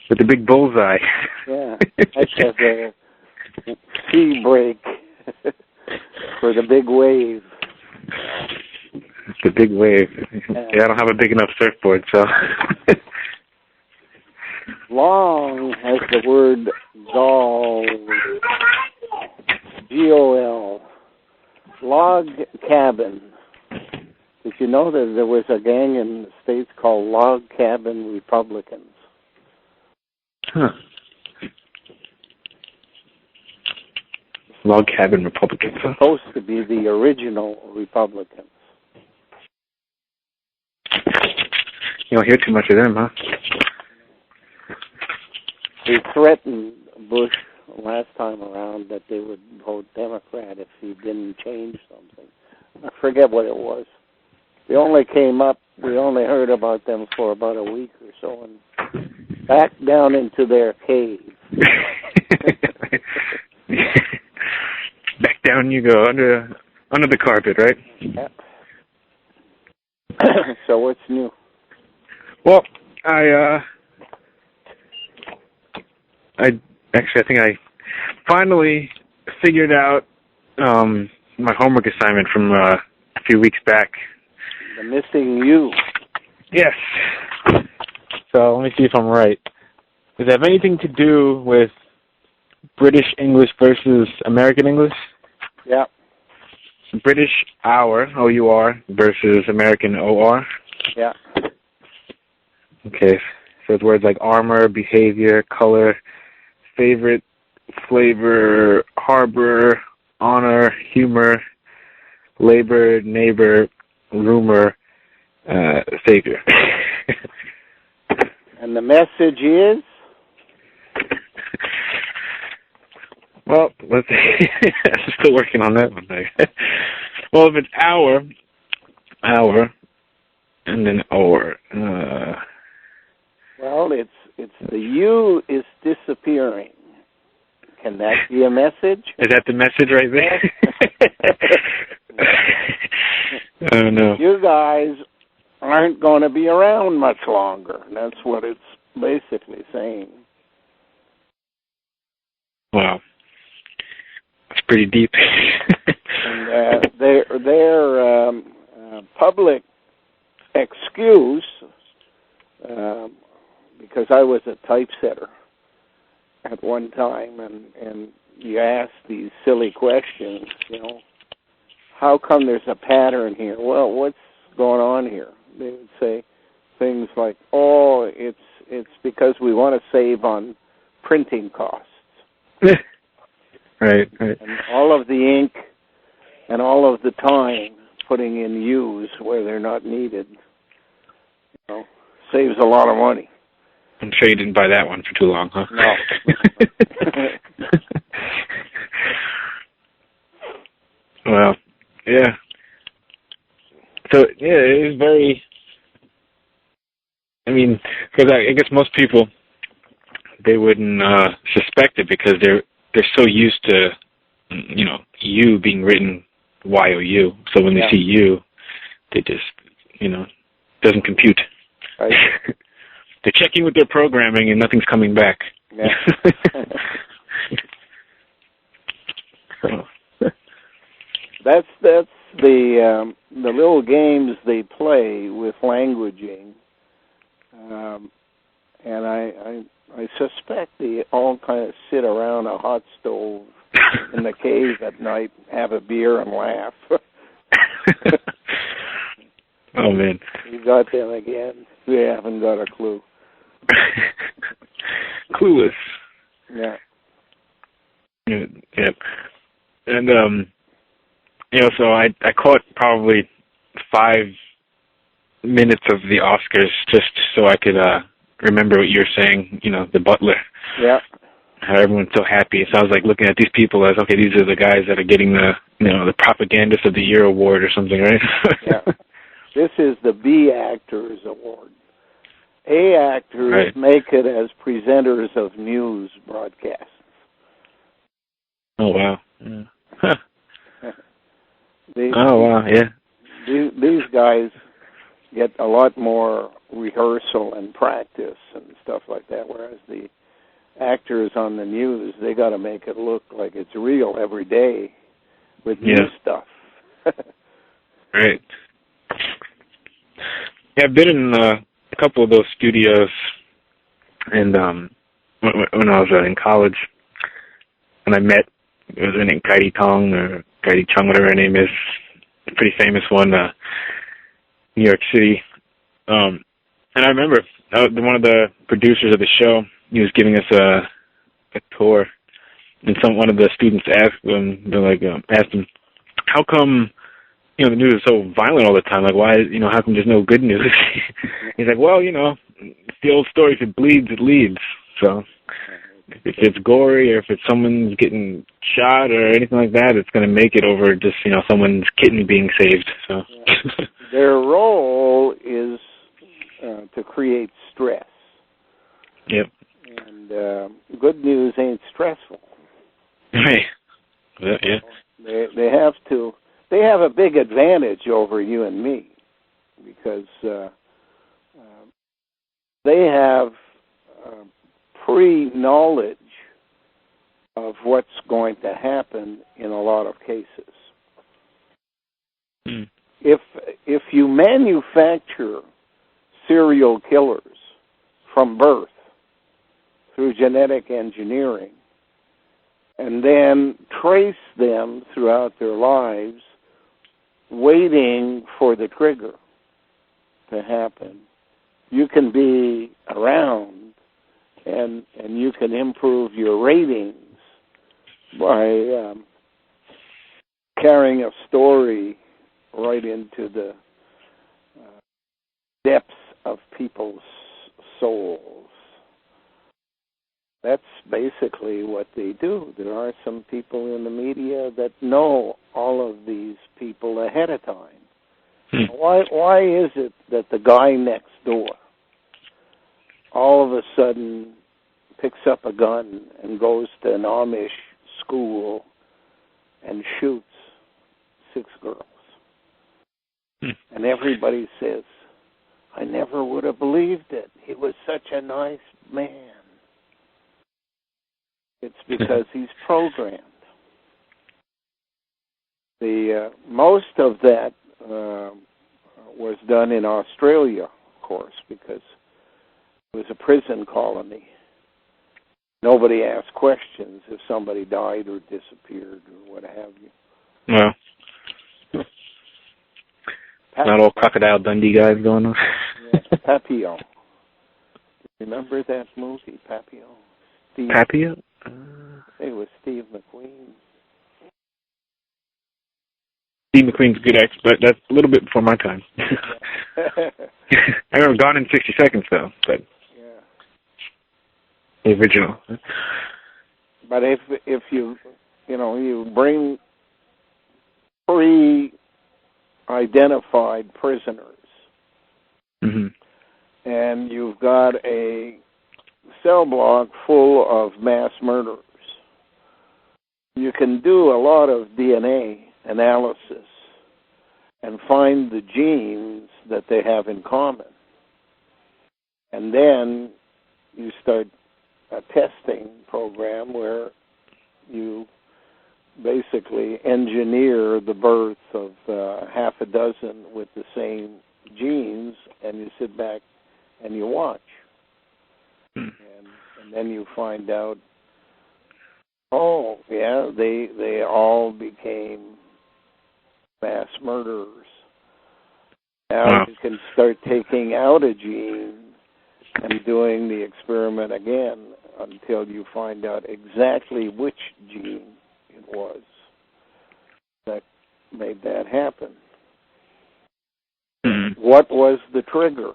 With the big bullseye. Yeah, that's a sea break for the big wave. It's the big wave. Yeah, I don't have a big enough surfboard, so. Long has the word gol, G-O-L, log cabin. Did you know that there was a gang in the States called Log Cabin Republicans? Huh. Log Cabin Republicans. Huh? Supposed to be the original Republicans. You don't hear too much of them, huh? They threatened Bush last time around that they would vote Democrat if he didn't change something. I forget what it was. We only heard about them for about a week or so, and back down into their cave. Back down you go, under the carpet, right? Yeah. So what's new? Well, I think I finally figured out my homework assignment from a few weeks back. The missing you. Yes. So let me see if I'm right. Does it have anything to do with British English versus American English? Yeah. British hour, O-U-R, versus American O-R? Yeah. Okay. So it's words like armor, behavior, color, favorite, flavor, harbor, honor, humor, labor, neighbor, rumor, savior. And the message is? Well, let's see. I'm still working on that one. Well, if it's hour, and then or. Well, it's the you is disappearing. Can that be a message? Is that the message right there? Oh, no. You guys aren't going to be around much longer. That's what it's basically saying. Wow. That's pretty deep. And their public excuse, because I was a typesetter at one time, and you ask these silly questions, how come there's a pattern here? Well, what's going on here? They would say things like, oh, it's because we want to save on printing costs. Right. And all of the ink and all of the time putting in U's where they're not needed, saves a lot of money. I'm sure you didn't buy that one for too long, huh? No. Well, yeah. So, yeah, it is very, because I guess most people, they wouldn't suspect it because they're so used to, you being written Y-O-U. So when they see you, they just, doesn't compute. Right. They're checking with their programming and nothing's coming back. Yeah. That's the little games they play with languaging, and I suspect they all kind of sit around a hot stove in the cave at night, have a beer, and laugh. Oh man, You got them again. We haven't got a clue. Clueless. Yeah. Yep. And so I caught probably 5 minutes of the Oscars just so I could remember what you were saying. The butler. Yeah. How everyone's so happy. So I was like looking at these people as, okay, these are the guys that are getting the the Propagandist of the Year award or something, right? Yeah. This is the B Actors Award. A actors make it as presenters of news broadcasts. Oh wow. Yeah. Huh. These guys get a lot more rehearsal and practice and stuff like that, whereas the actors on the news, they got to make it look like it's real every day with new stuff. Right. Yeah, I've been in a couple of those studios, and when I was in college, and I met, it was her name, Kaidi Tong, or Kaidi Chung, whatever her name is, a pretty famous one, New York City. And I remember one of the producers of the show, he was giving us a tour, and one of the students asked him, how come, the news is so violent all the time? Like, why, how come there's no good news? He's like, well, it's the old story, if it bleeds, it leads. So if it's gory or if it's someone's getting shot or anything like that, it's going to make it over just, someone's kitten being saved. So their role is to create stress. Yep. And good news ain't stressful. Right. Yeah. They have a big advantage over you and me because they have pre-knowledge of what's going to happen in a lot of cases. Mm. If you manufacture serial killers from birth through genetic engineering and then trace them throughout their lives, waiting for the trigger to happen, you can be around and you can improve your ratings by carrying a story right into the depths of people's souls. That's basically what they do. There are some people in the media that know all of these people ahead of time. Why is it that the guy next door all of a sudden picks up a gun and goes to an Amish school and shoots 6 girls? And everybody says, I never would have believed it. He was such a nice man. It's because he's programmed. Most of that was done in Australia, of course, because it was a prison colony. Nobody asked questions if somebody died or disappeared or what have you. Well, not all Crocodile Dundee guys going on. Yeah, Papillon. Remember that movie, Papillon? Papillon? It was Steve McQueen. Steve McQueen's a good actor, but that's a little bit before my time. I remember Gone in 60 Seconds, though. But the original. But if you bring pre-identified prisoners, and you've got a cell block full of mass murderers, you can do a lot of DNA analysis and find the genes that they have in common. And then you start a testing program where you basically engineer the birth of half a dozen with the same genes, and you sit back and you watch. And then you find out, they all became mass murderers. Now you can start taking out a gene and doing the experiment again until you find out exactly which gene it was that made that happen. What was the trigger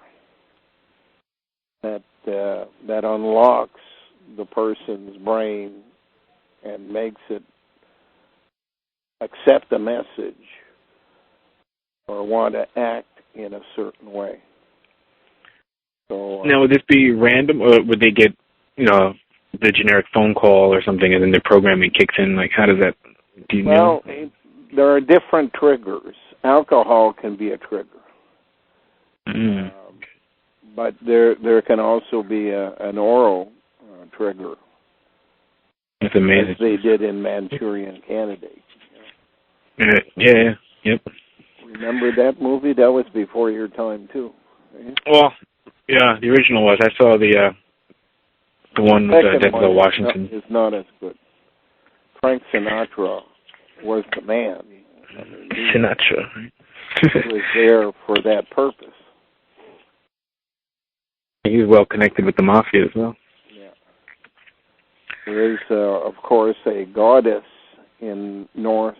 that unlocks the person's brain and makes it accept a message or want to act in a certain way? So now, would this be random, or would they get, the generic phone call or something, and then the programming kicks in? Like, how does that? Do you know? There are different triggers. Alcohol can be a trigger. But there can also be an oral trigger. That's amazing. As they did in Manchurian Candidate. Yeah. Yep. Remember that movie? That was before your time too. Right? Well, yeah, the original was. I saw the one with Denzel Washington. Is not as good. Frank Sinatra was the man. I mean, Sinatra. He was there for that purpose. He was well connected with the mafia as well. Yeah. There is, of course, a goddess in Norse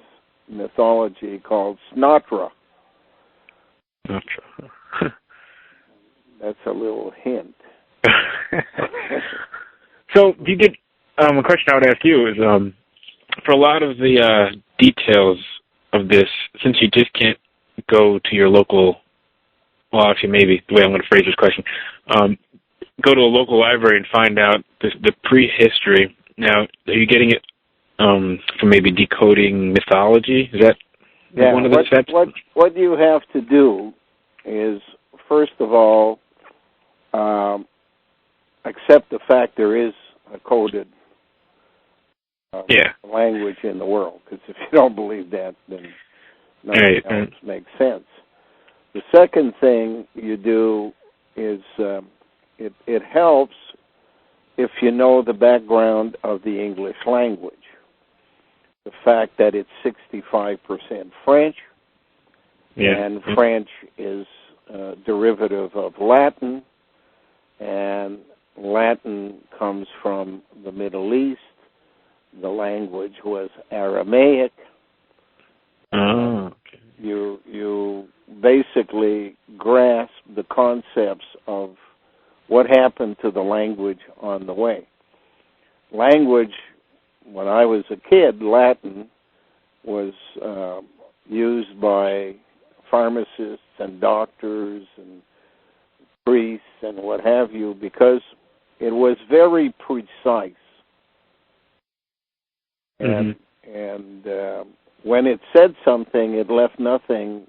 mythology called Snotra. That's a little hint. So, do you get a question I would ask you is for a lot of the details of this, since you just can't go to your local, well, actually, maybe the way I'm going to phrase this question, go to a local library and find out the prehistory. Now, are you getting it from maybe decoding mythology? Is that one of the steps? What you have to do is, first of all, accept the fact there is a coded language in the world. Because if you don't believe that, then nothing else makes sense. The second thing you do is it helps if you know the background of the English language. The fact that it's 65% French, and French is a derivative of Latin, and Latin comes from the Middle East. The language was Aramaic. Oh, okay. You basically grasp the concepts of what happened to the language on the way. Language, when I was a kid, Latin was used by pharmacists and doctors and priests and what have you because it was very precise. And when it said something, it left nothing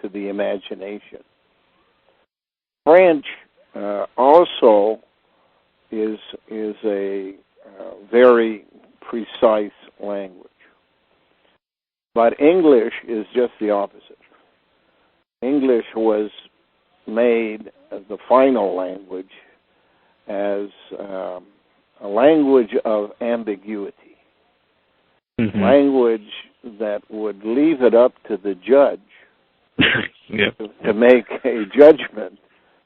to the imagination. French also is a very precise language. But English is just the opposite. English was made as the final language as a language of ambiguity. Language that would leave it up to the judge to make a judgment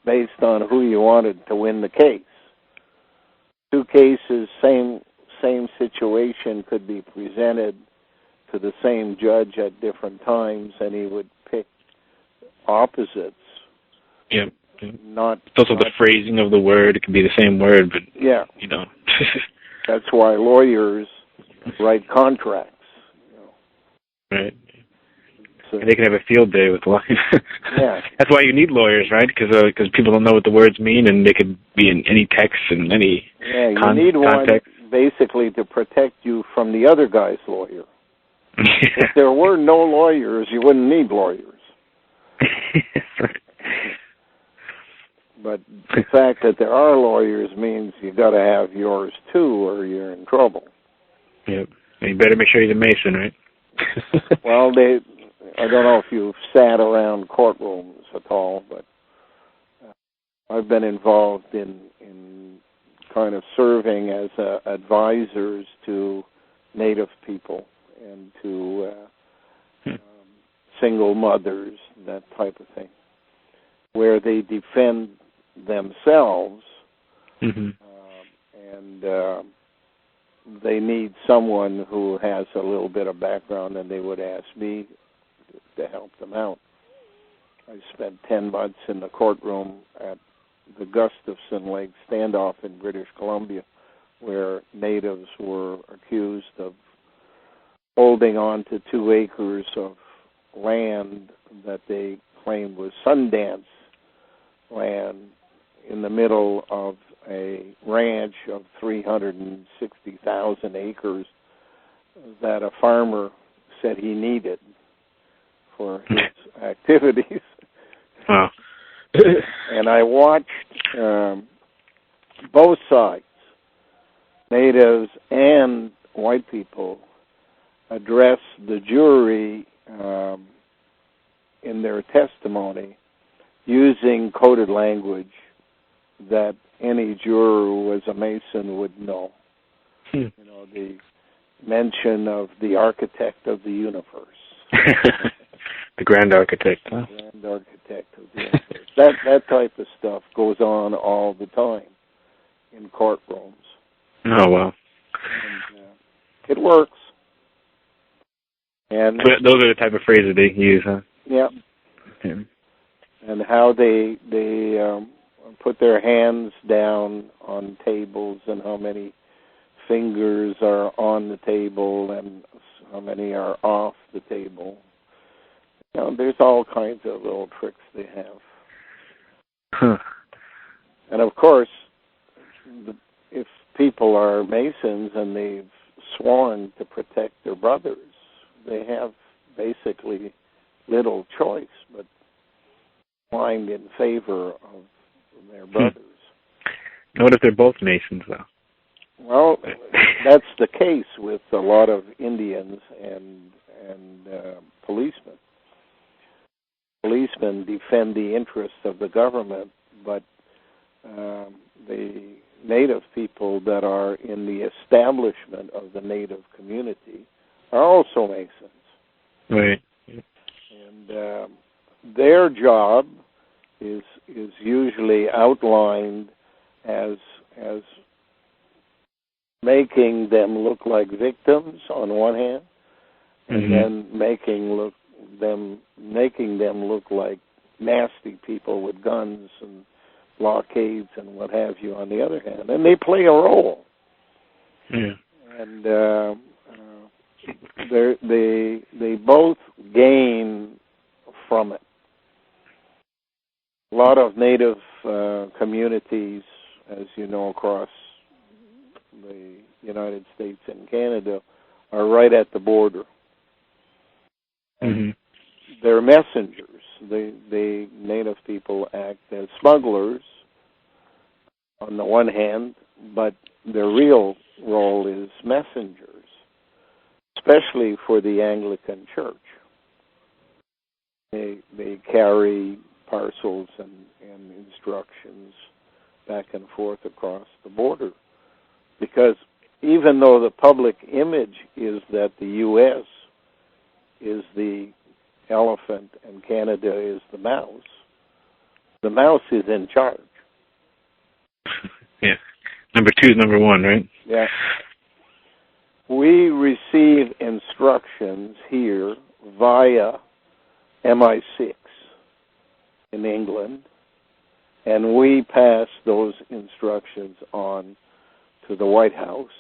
based on who you wanted to win the case. Two cases, same situation could be presented to the same judge at different times, and he would pick opposites. Yep. Not also the phrasing of the word. It can be the same word, but you know. That's why lawyers write contracts. Right. So they can have a field day with lawyers. That's why you need lawyers, right? Because people don't know what the words mean, and they could be in any text and any you need context. One basically to protect you from the other guy's lawyer. If there were no lawyers, you wouldn't need lawyers. Right. But the fact that there are lawyers means you got to have yours too, or you're in trouble. Yep. You better make sure he's a Mason, right? Well, I don't know if you've sat around courtrooms at all, but I've been involved in kind of serving as advisors to Native people and to single mothers, that type of thing, where they defend themselves and they need someone who has a little bit of background, and they would ask me to help them out. I spent 10 months in the courtroom at the Gustafson Lake standoff in British Columbia, where natives were accused of holding on to 2 acres of land that they claimed was Sundance land in the middle of a ranch of 360,000 acres that a farmer said he needed for his activities. Wow. And I watched both sides, natives and white people, address the jury in their testimony using coded language that any juror who was a Mason would know. You know, the mention of the architect of the universe. The grand architect, huh? The grand architect of the universe. That type of stuff goes on all the time in courtrooms. Oh, wow. And, it works. And those are the type of phrases they use, huh? Yeah. And how they put their hands down on tables and how many fingers are on the table and how many are off the table. You know, there's all kinds of little tricks they have. Huh. And of course, if people are Masons and they've sworn to protect their brothers, they have basically little choice but blind in favor of their brothers. What if they're both Masons, though? Well, that's the case with a lot of Indians and policemen. Policemen defend the interests of the government, but the native people that are in the establishment of the native community are also Masons. Right. And their job is usually outlined as making them look like victims on one hand, and then making them look like nasty people with guns and blockades and what have you on the other hand, and they play a role. Yeah. And they both gain from it. A lot of native communities, as you know, across the United States and Canada, are right at the border. They're messengers. The native people act as smugglers on the one hand, but their real role is messengers, especially for the Anglican Church. They carry parcels and instructions back and forth across the border. Because even though the public image is that the U.S. is the elephant and Canada is the mouse is in charge. Yeah. Number 2 is number 1, right? Yeah. We receive instructions here via MI6 in England, and we pass those instructions on to the White House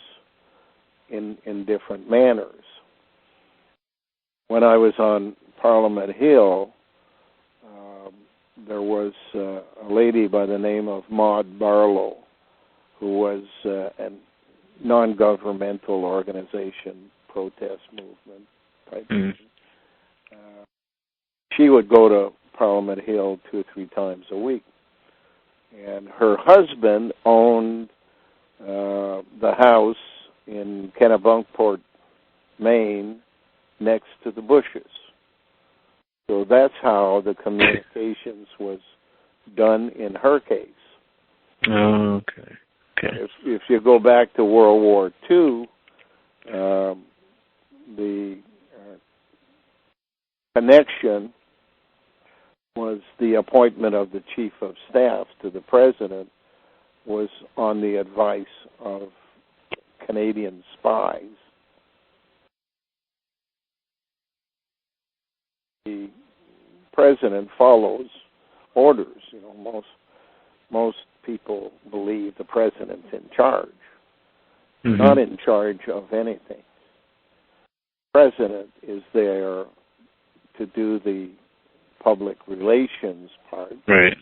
in different manners. When I was on Parliament Hill, there was a lady by the name of Maud Barlow, who was a non-governmental organization, protest movement type thing. She would go to Parliament Hill 2 or 3 times a week. And her husband owned the house in Kennebunkport, Maine, next to the Bushes. So that's how the communications was done in her case. Oh, okay. If you go back to World War II, the connection was the appointment of the chief of staff to the president was on the advice of Canadian spies. The president follows orders. You know, most people believe the president's in charge. Not in charge of anything. The president is there to do the public relations part. Right.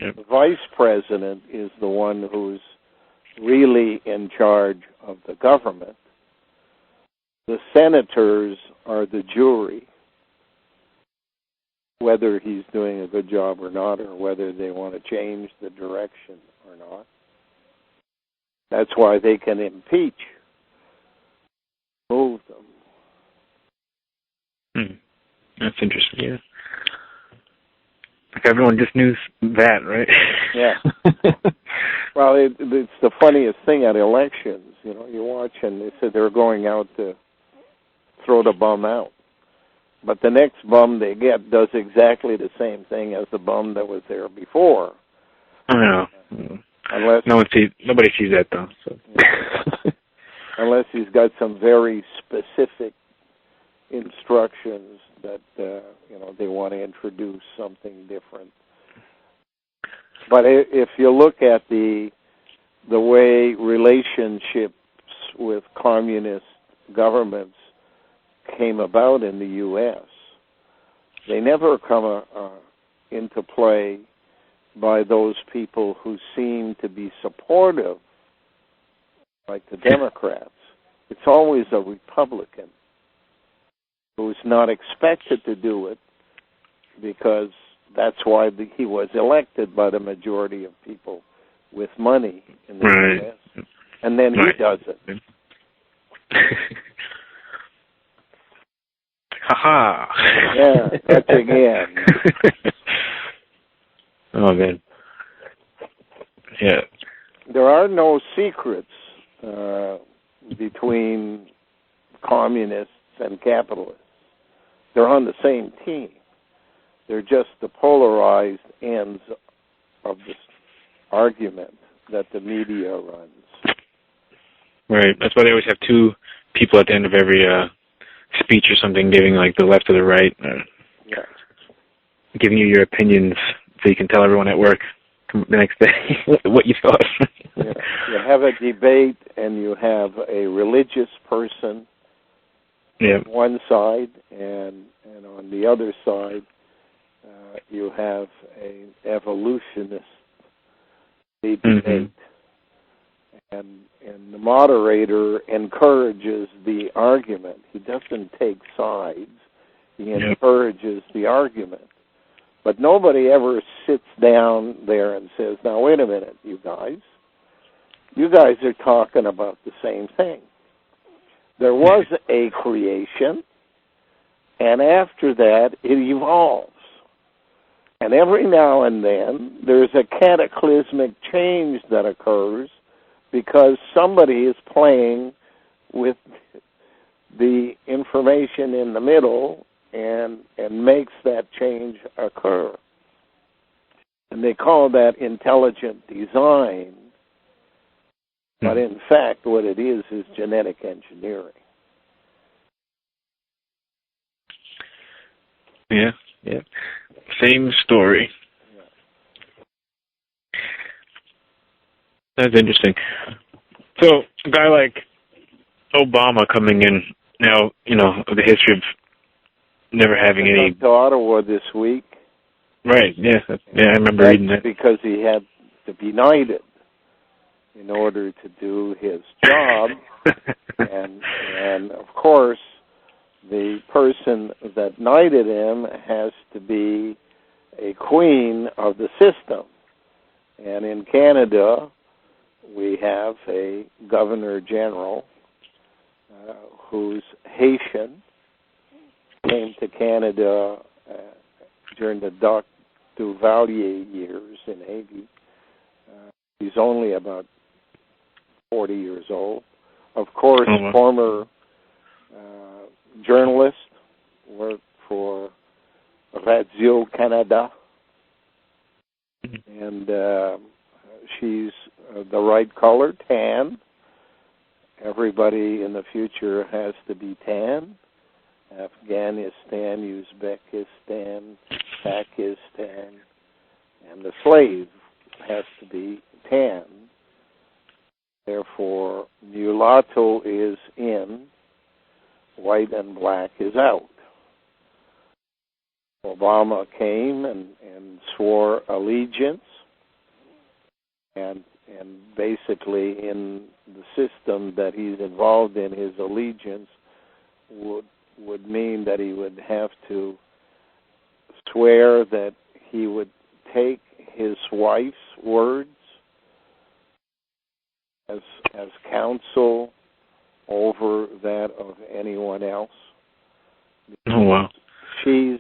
Yep. The vice president is the one who's really in charge of the government. The senators are the jury. whether he's doing a good job or not, or whether they want to change the direction or not. That's why they can impeach, move them. That's interesting, yeah. Like everyone just knew that, right? Yeah. Well, it's the funniest thing at elections. You know, you watch and they said they're going out to throw the bum out. But the next bum they get does exactly the same thing as the bum that was there before. I know. Unless nobody sees that though. So. Yeah. Unless he's got some very specific instructions that they want to introduce something different. But if you look at the way relationships with communist governments came about in the U.S., they never come into play by those people who seem to be supportive, like the Democrats. It's always a Republican who's not expected to do it because that's why he was elected by the majority of people with money in the U.S. And then he does it. Ha-ha. Yeah, that's again. Oh, man. Yeah. There are no secrets between communists and capitalists. They're on the same team. They're just the polarized ends of this argument that the media runs. Right. That's why they always have two people at the end of every speech or something, giving like the left or the right, yeah, giving you your opinions so you can tell everyone at work the next day what you thought. Yeah. You have a debate and you have a religious person on one side, and on the other side you have an evolutionist debate. And the moderator encourages the argument. He doesn't take sides. He encourages the argument. But nobody ever sits down there and says, now, wait a minute, you guys. You guys are talking about the same thing. There was a creation, and after that, it evolves. And every now and then, there's a cataclysmic change that occurs because somebody is playing with the information in the middle and makes that change occur. And they call that intelligent design, but in fact what it is genetic engineering. Yeah. Same story. That's interesting. So, a guy like Obama coming in now, the history of never having any... to Ottawa this week. Right, yeah, I remember reading that. Because he had to be knighted in order to do his job. and of course, the person that knighted him has to be a queen of the system. And in Canada, we have a governor general who's Haitian, came to Canada during the Doc Duvalier years in Haiti. He's only about 40 years old. Of course, former journalist, worked for Radio Canada, and she's the right color, tan. Everybody in the future has to be tan. Afghanistan, Uzbekistan, Pakistan, and the slave has to be tan. Therefore, mulatto is in, white and black is out. Obama came and swore allegiance, and basically in the system that he's involved in, his allegiance would mean that he would have to swear that he would take his wife's words as counsel over that of anyone else. Oh, wow. She's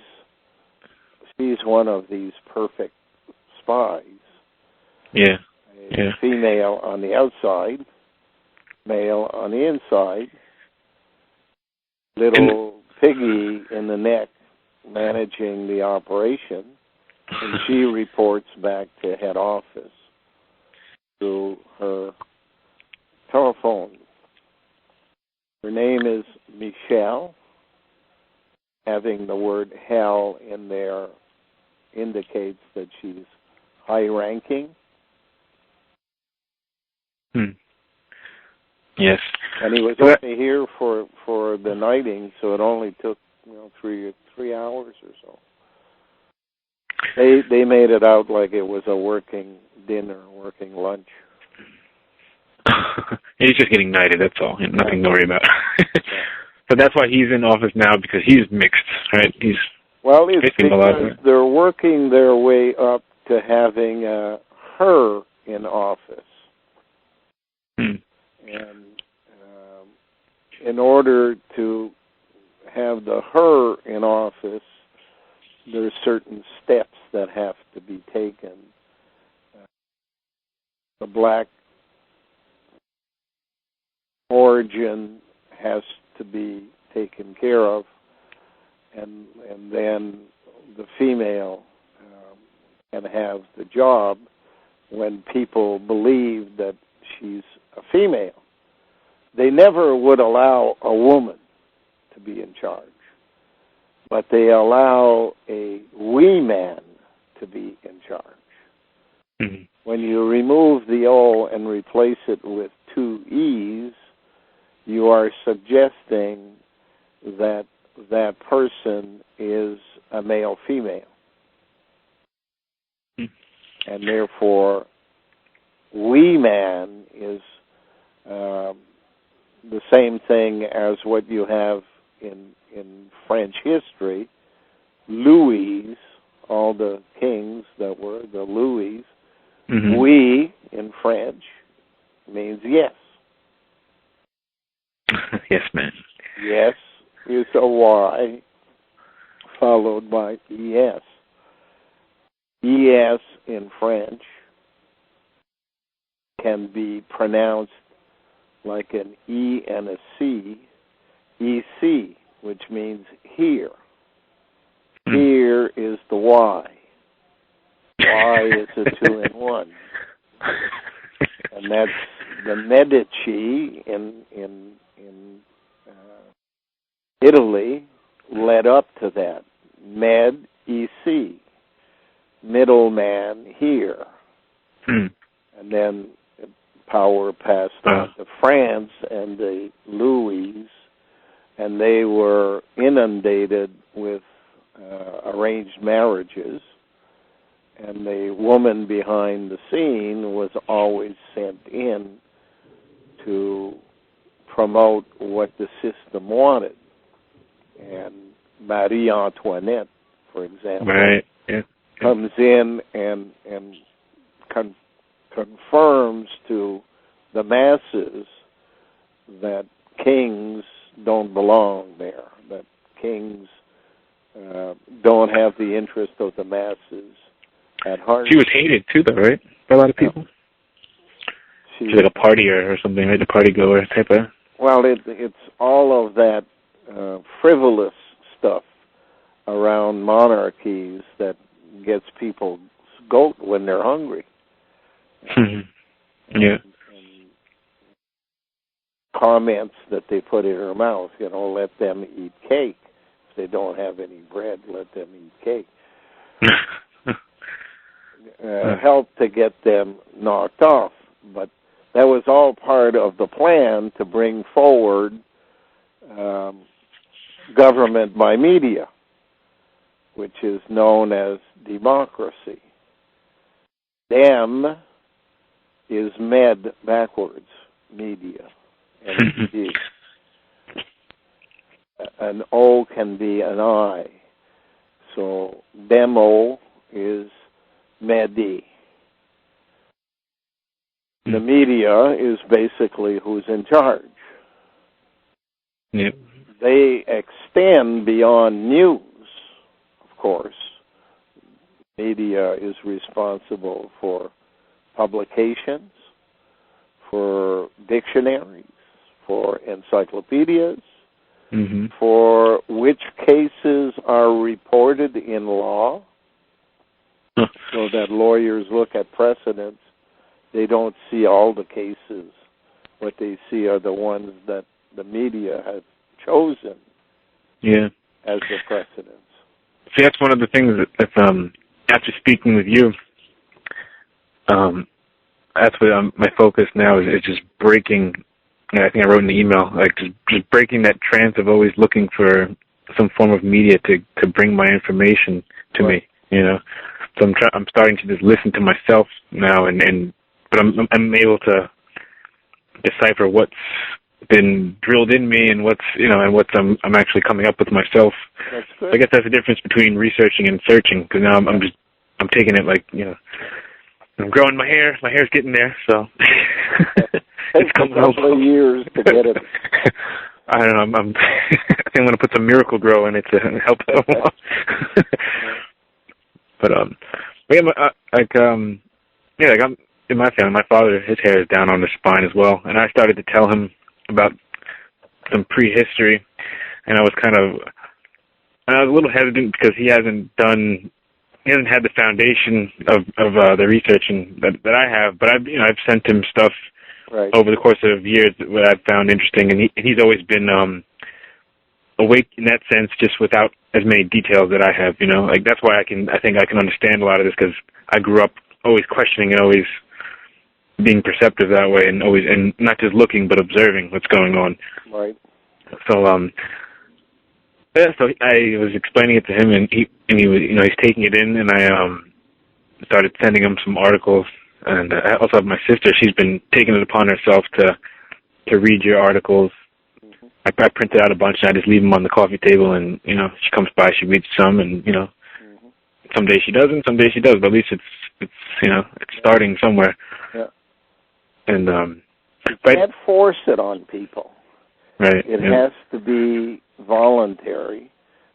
one of these perfect spies. Yeah. A female on the outside, male on the inside, little piggy in the neck managing the operation, and she reports back to head office through her telephone. Her name is Michelle. Having the word hell in there indicates that she's high-ranking. Yes. And he was only here for the nighting, so it only took 3 hours or so. They made it out like it was a working dinner, working lunch. He's just getting knighted, that's all. Nothing to worry about. But that's why he's in office now, because he's mixed, right? It's because they're working their way up to having her in office. And in order to have the her in office, there's certain steps that have to be taken. The black origin has to be taken care of, and then the female can have the job when people believe that she's a female. They never would allow a woman to be in charge, but they allow a wee man to be in charge. Mm-hmm. When you remove the O and replace it with 2 E's, you are suggesting that that person is a male-female. Mm-hmm. And therefore, wee man is the same thing as what you have in French history. Louis, all the kings that were the Louis, mm-hmm. Oui in French means yes. Yes, man. Yes is a Y followed by ES. ES in French can be pronounced like an E and a C, EC, which means here. Here is the Y. Y is a 2 in 1. And that's the Medici in Italy led up to that. Med, EC. Middleman here. And then power passed on to France and the Louis, and they were inundated with arranged marriages, and the woman behind the scene was always sent in to promote what the system wanted. And Marie Antoinette, for example, comes in and confirms to the masses that kings don't belong there, that kings don't have the interest of the masses at heart. She was hated too, though, right? By a lot of people. She's like a partier or something, right? A party goer type of. Well, it's all of that frivolous stuff around monarchies that gets people goat when they're hungry. Yeah. And comments that they put in her mouth, let them eat cake. If they don't have any bread, let them eat cake. Help to get them knocked off. But that was all part of the plan to bring forward government by media, which is known as democracy. Dem is med backwards, media. M-E-D. An O can be an I. So demo is medi. The media is basically who's in charge. Yep. They extend beyond news, of course. Media is responsible for publications, for dictionaries, for encyclopedias, for which cases are reported in law, so that lawyers look at precedents. They don't see all the cases. What they see are the ones that the media has chosen as the precedents. See, that's one of the things that after speaking with you, that's what my focus now is just breaking. I think I wrote in the email, like just breaking that trance of always looking for some form of media to bring my information to me. You know, so I'm starting to just listen to myself now, but I'm able to decipher what's been drilled in me and what's I'm actually coming up with myself. That's good. I guess that's the difference between researching and searching, because now I'm taking it like, you know, I'm growing my hair. My hair's getting there, so it's coming a couple of years to get it. I don't know. I think I'm going to put some Miracle Grow in it to help it along. But I'm in my family. My father, his hair is down on his spine as well, and I started to tell him about some prehistory, and I was a little hesitant because he hasn't had the foundation of the researching that I have, but I've sent him stuff over the course of years that I've found interesting, and he's always been awake in that sense, just without as many details that I have. You know, like that's why I think I can understand a lot of this, because I grew up always questioning and always being perceptive that way, and not just looking but observing what's going on. Right. So so I was explaining it to him, and he was, he's taking it in, and I started sending him some articles, and I also have my sister. She's been taking it upon herself to read your articles. I printed out a bunch, and I just leave them on the coffee table, and she comes by, she reads some, and some days she doesn't, some days she does, but at least it's starting somewhere. Yeah. And you can't force it on people. Right. It has to be voluntary,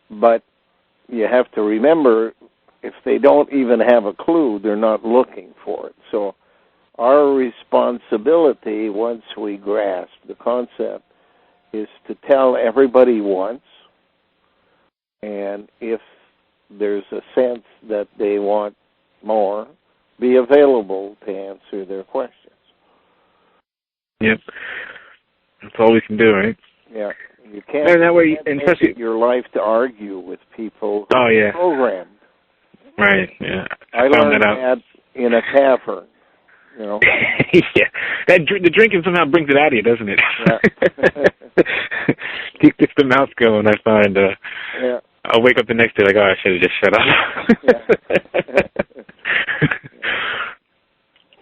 but you have to remember, if they don't even have a clue, they're not looking for it. So our responsibility, once we grasp the concept, is to tell everybody once, and if there's a sense that they want more, be available to answer their questions. Yep. That's all we can do, right? Yeah. You can't, and that way, make it your life to argue with people who are programmed. Right, yeah. I learned that in a tavern, Yeah. The drinking somehow brings it out of you, doesn't it? Yeah. Keeps the mouth going, I find. Yeah. I'll wake up the next day like, I should have just shut up.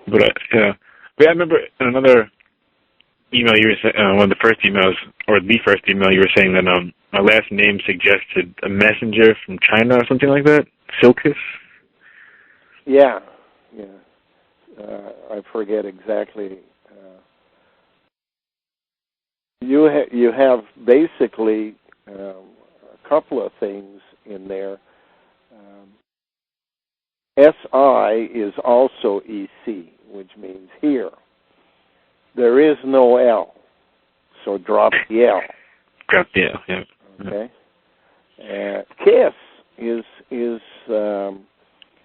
But, But I remember in another email you were saying, one of the first emails, or the first email, you were saying that my last name suggested a messenger from China or something like that? Silkus? Yeah. I forget exactly. You have basically a couple of things in there. SI is also EC, which means here. There is no L, so drop the L. Drop the L, yeah. Okay. KISS is a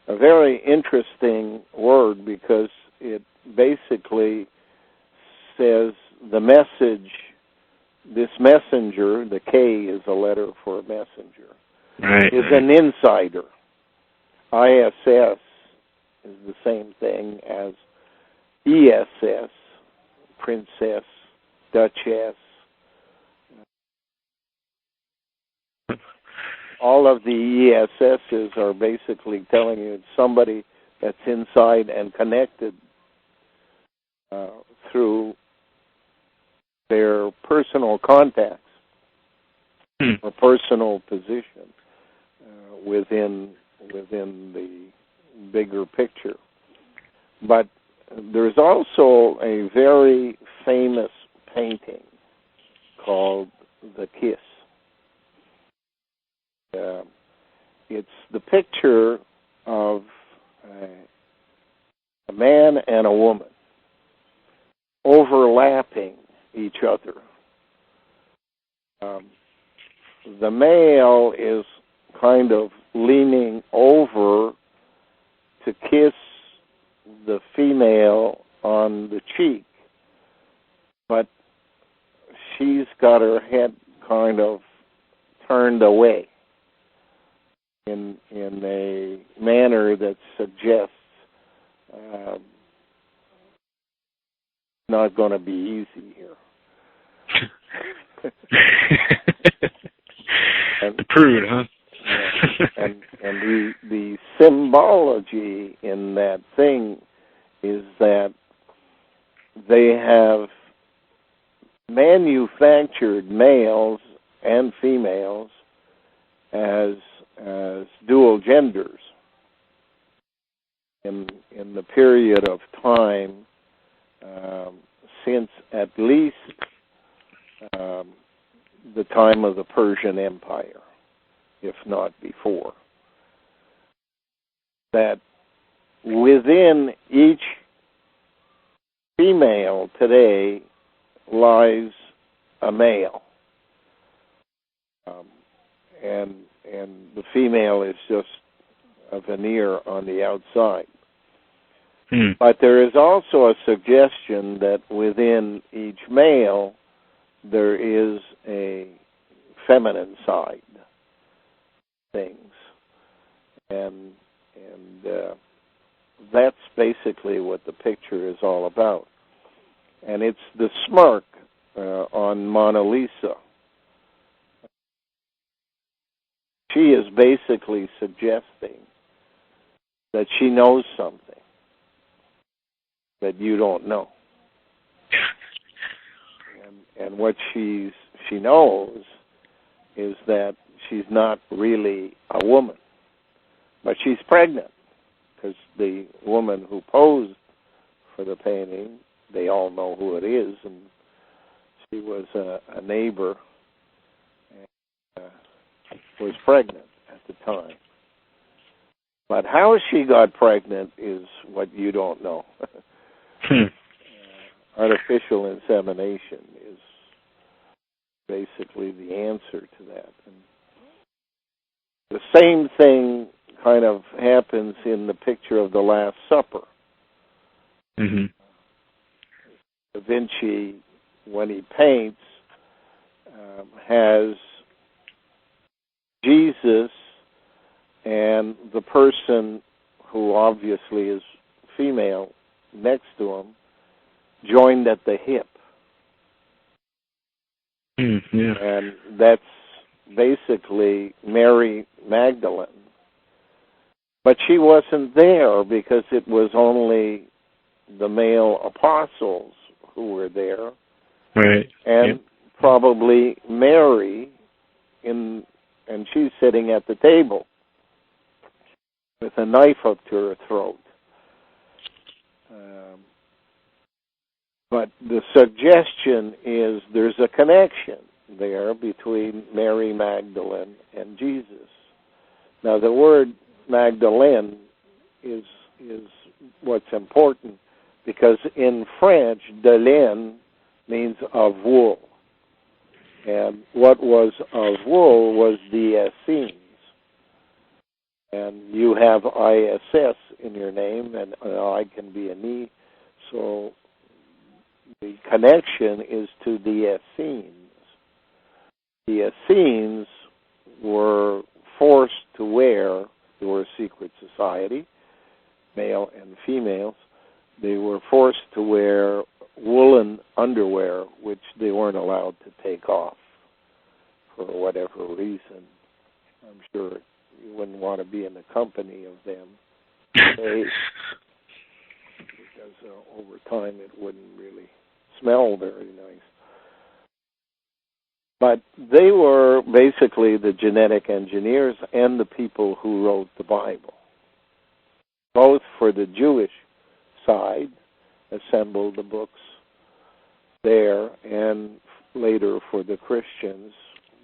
very interesting word, because it basically says the message, this messenger, the K is a letter for a messenger, is an insider. ISS is the same thing as ESS, princess, duchess. All of the ESSs are basically telling you it's somebody that's inside and connected through their personal contacts or personal position. within the bigger picture. But there's also a very famous painting called The Kiss. It's the picture of a man and a woman overlapping each other. The male is kind of leaning over to kiss the female on the cheek, but she's got her head kind of turned away in a manner that suggests not going to be easy here. The prude, huh? and the symbology in that thing is that they have manufactured males and females as dual genders in the period of time since at least the time of the Persian Empire, if not before. That within each female today lies a male, and the female is just a veneer on the outside. But there is also a suggestion that within each male there is a feminine side of things, and that's basically what the picture is all about. And it's the smirk on Mona Lisa. She is basically suggesting that she knows something that you don't know. And what she knows is that she's not really a woman, but she's pregnant, because the woman who posed for the painting, they all know who it is, and she was a neighbor and was pregnant at the time. But how she got pregnant is what you don't know. Artificial insemination is basically the answer to that. And the same thing kind of happens in the picture of the Last Supper. Mm-hmm. Da Vinci, when he paints, has Jesus and the person who obviously is female next to him joined at the hip. Yeah. And that's basically Mary Magdalene. But she wasn't there because it was only the male apostles who were there. Right. And probably Mary, and she's sitting at the table with a knife up to her throat. But the suggestion is there's a connection there between Mary Magdalene and Jesus. Now, the word Magdalene is what's important, because in French, de laine means of wool. And what was of wool was the Essenes. And you have ISS in your name, and I can be an E, so the connection is to the Essenes. The Essenes were forced to wear, they were a secret society, male and females, they were forced to wear woolen underwear, which they weren't allowed to take off for whatever reason. I'm sure you wouldn't want to be in the company of them today, because over time it wouldn't really smell very nice. But they were basically the genetic engineers and the people who wrote the Bible, both for the Jewish side, assembled the books there, and later for the Christians,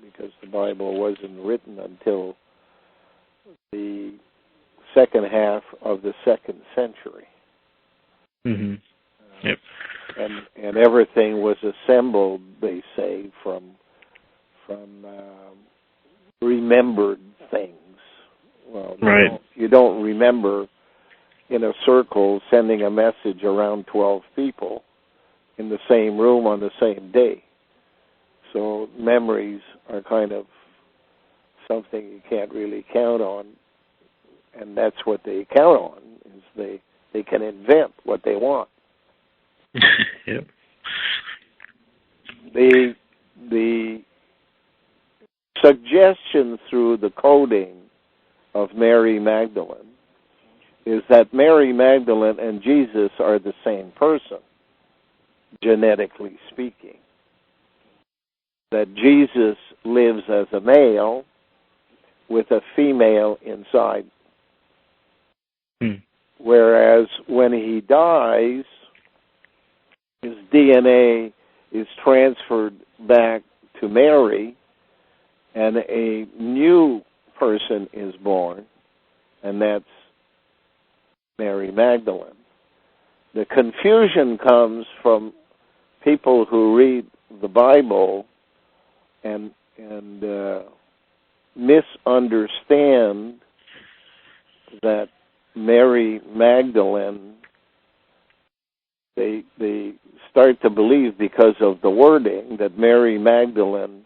because the Bible wasn't written until the second half of the 2nd century. Mm-hmm. Yep. And everything was assembled, they say, from remembered things. Well, right. You don't remember in a circle sending a message around 12 people in the same room on the same day. So memories are kind of something you can't really count on, and that's what they count on, is they can invent what they want. Yep. The suggestion through the coding of Mary Magdalene is that Mary Magdalene and Jesus are the same person, genetically speaking. That Jesus lives as a male with a female inside. Whereas when he dies, his DNA is transferred back to Mary, and a new person is born, and that's Mary Magdalene. The confusion comes from people who read the Bible and misunderstand that Mary Magdalene, they start to believe, because of the wording, that Mary Magdalene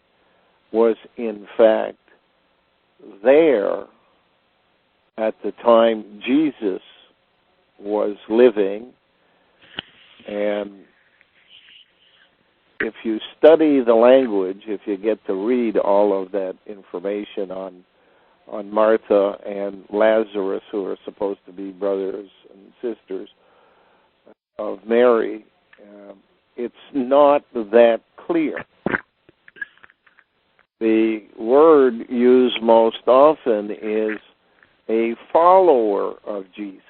was in fact there at the time Jesus was living. And if you study the language, if you get to read all of that information on Martha and Lazarus, who are supposed to be brothers and sisters of Mary, it's not that clear. The word used most often is a follower of Jesus.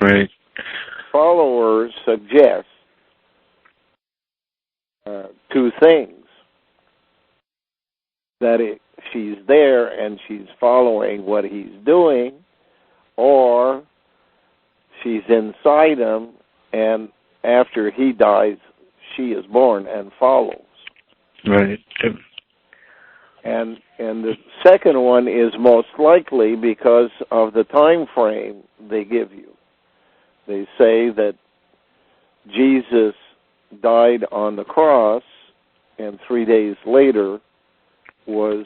Right. Follower suggests two things. That she's there and she's following what he's doing, or she's inside him, and after he dies, she is born and follows. Right. And the second one is most likely because of the time frame they give you. They say that Jesus died on the cross and 3 days later was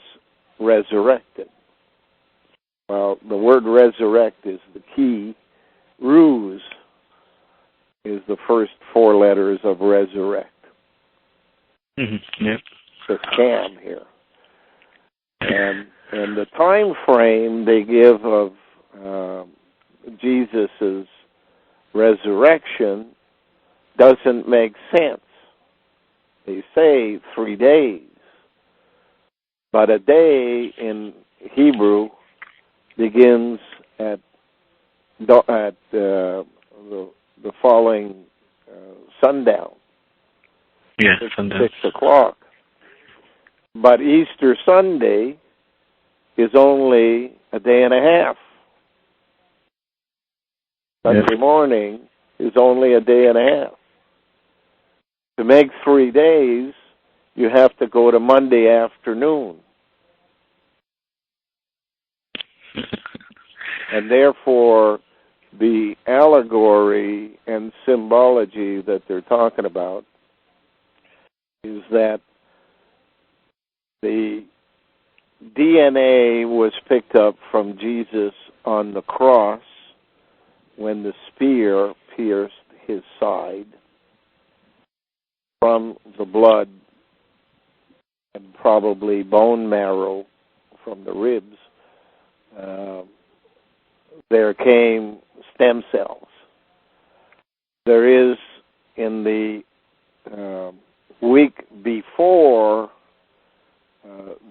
resurrected. Well, the word resurrect is the key. Ruse is the first four letters of resurrect. Mm-hmm. Yep. The scam here. And the time frame they give of Jesus' resurrection doesn't make sense. They say 3 days, but a day in Hebrew begins at the following sundown. Yeah, sundown. 6 o'clock. But Easter Sunday is only a day and a half. Sunday morning is only a day and a half. To make 3 days, you have to go to Monday afternoon. And therefore, the allegory and symbology that they're talking about is that the DNA was picked up from Jesus on the cross when the spear pierced his side, from the blood and probably bone marrow from the ribs. There came stem cells. There is in the week before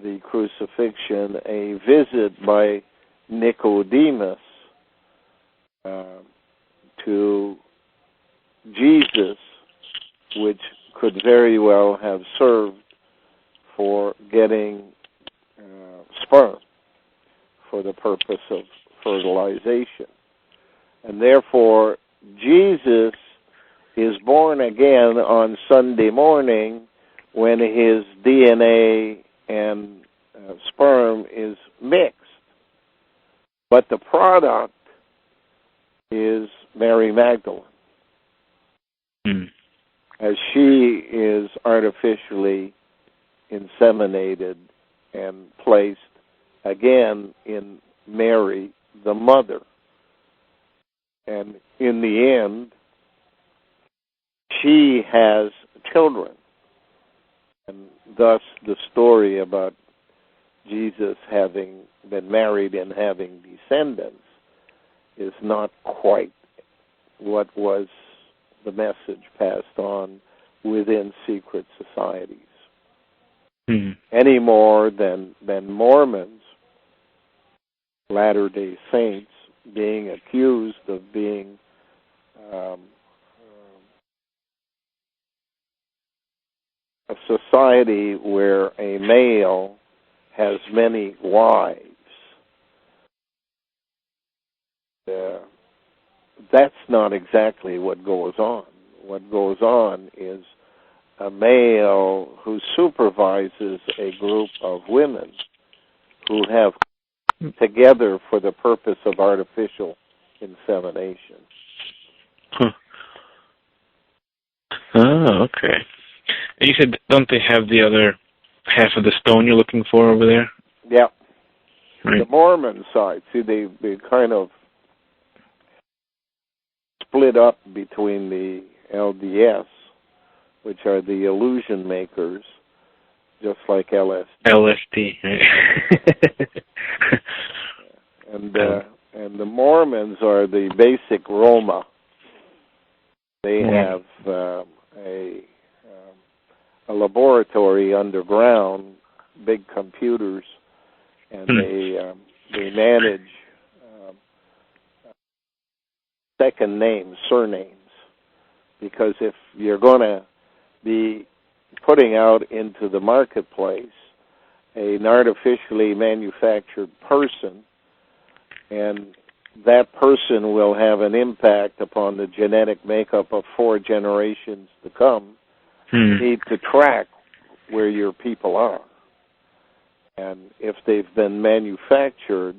the crucifixion, a visit by Nicodemus to Jesus, which could very well have served for getting sperm for the purpose of fertilization. And therefore, Jesus is born again on Sunday morning when his DNA and sperm is mixed. But the product is Mary Magdalene, as she is artificially inseminated and placed again in Mary, the mother. And in the end, she has children. And thus the story about Jesus having been married and having descendants is not quite what was the message passed on within secret societies. Any more than Mormons, Latter-day Saints, being accused of being a society where a male has many wives. That's not exactly what goes on. What goes on is a male who supervises a group of women who have together for the purpose of artificial insemination. Oh, okay. And you said, don't they have the other half of the stone you're looking for over there? Yeah. Right. The Mormon side, see, they kind of split up between the LDS, which are the illusion makers, just like LSD. LSD. And the Mormons are the basic Roma. They have a laboratory underground, big computers, and they manage second names, surnames, because if you're going to be putting out into the marketplace an artificially manufactured person, and that person will have an impact upon the genetic makeup of 4 generations to come, you need to track where your people are. And if they've been manufactured,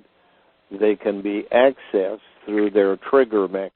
they can be accessed through their trigger mechanism.